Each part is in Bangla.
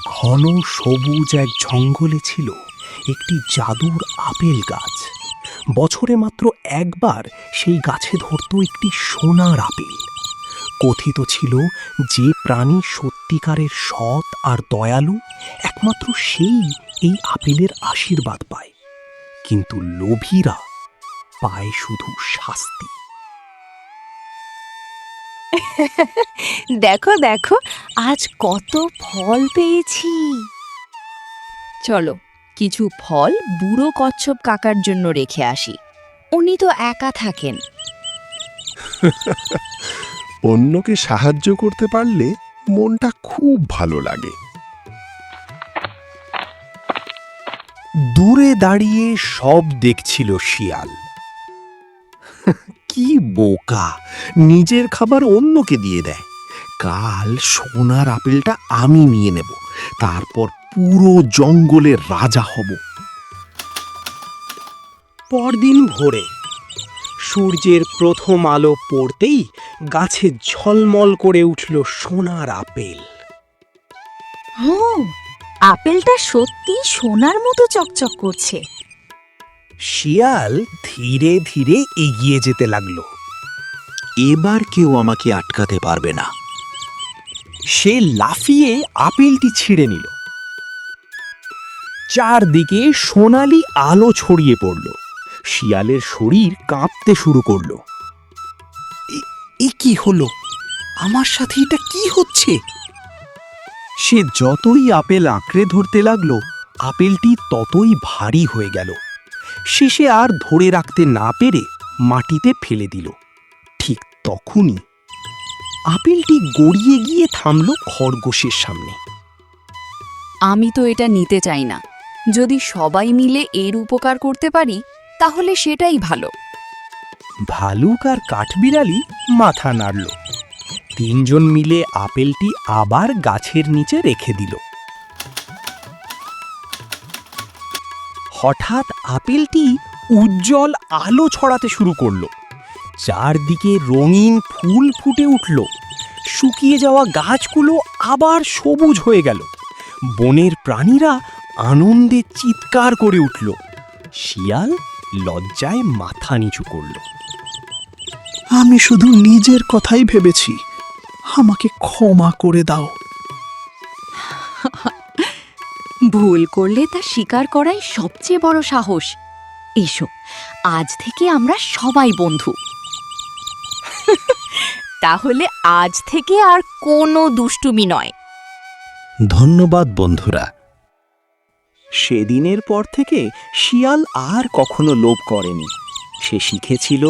ঘন সবুজ এক জঙ্গলে ছিল একটি জাদুর আপেল গাছ। বছরে মাত্র একবার সেই গাছে ধরত একটি সোনার আপেল। কথিত ছিল যে প্রাণী সত্যিকারের সৎ আর দয়ালু একমাত্র সেই এই আপেলের আশীর্বাদ পায়, কিন্তু লোভীরা পায় শুধু শাস্তি। দেখো দেখো, আজ কত ফল পেয়েছি। চলো কিছু ফল বুড়ো কচ্ছপ কাকার জন্য রেখে আসি, উনি তো একা থাকেন। অন্যকে সাহায্য করতে পারলে মনটা খুব ভালো লাগে। দূরে দাঁড়িয়ে সব দেখছিল শিয়াল। কি বোকা, নিজের খাবার অন্যকে দিয়ে দেয়। কাল সোনার আপেলটা আমি নিয়ে নেব, তারপর পুরো জঙ্গলের রাজা হব। পরদিন ভোরে সূর্যের প্রথম আলো পড়তেই গাছে ঝলমল করে উঠল সোনার আপেল। আপেলটা সত্যি সোনার মতো চকচক করছে। শিয়াল ধীরে ধীরে এগিয়ে যেতে লাগলো। এবার কেউ আমাকে আটকাতে পারবে না। সে লাফিয়ে আপেলটি ছিঁড়ে নিল। চারদিকে সোনালি আলো ছড়িয়ে পড়ল। শিয়ালের শরীর কাঁপতে শুরু করলো। এ কি হলো? আমার সাথে এটা কি হচ্ছে? সে যতই আপেল আঁকড়ে ধরতে লাগলো, আপেলটি ততই ভারী হয়ে গেল। শেষে আর ধরে রাখতে না পেরে মাটিতে ফেলে দিল। ঠিক তখনই আপেলটি গড়িয়ে গিয়ে থামল খরগোশের সামনে। আমি তো এটা নিতে চাই না। যদি সবাই মিলে এর উপকার করতে পারি তাহলে সেটাই ভালো। ভালুক আর কাঠবিড়ালি মাথা নাড়ল। তিনজন মিলে আপেলটি আবার গাছের নিচে রেখে দিল। হঠাৎ আপেলটি উজ্জ্বল আলো ছড়াতে শুরু করলো। চারদিকে রঙিন ফুল ফুটে উঠল। শুকিয়ে যাওয়া গাছগুলো আবার সবুজ হয়ে গেল। বনের প্রাণীরা আনন্দে চিৎকার করে উঠল। শিয়াল লজ্জায় মাথা নিচু করল। আমি শুধু নিজের কথাই ভেবেছি, আমাকে ক্ষমা করে দাও। ভুল করলে তা স্বীকার করাই সবচেয়ে বড় সাহস। এসো, আজ থেকে আমরা সবাই বন্ধু। তাহলে আজ থেকে আর কোনো দুষ্টুমি নয়। ধন্যবাদ বন্ধুরা। সেদিনের পর থেকে শিয়াল আর কখনো লোভ করেনি। সে শিখেছিল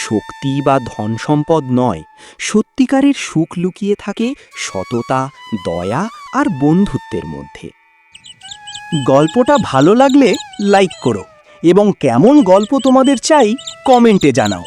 শক্তি বা ধন সম্পদ নয়, সত্যিকারের সুখ লুকিয়ে থাকে সততা, দয়া আর বন্ধুত্বের মধ্যে। গল্পটা ভালো লাগলে লাইক করো এবং কেমন গল্প তোমাদের চাই কমেন্টে জানাও।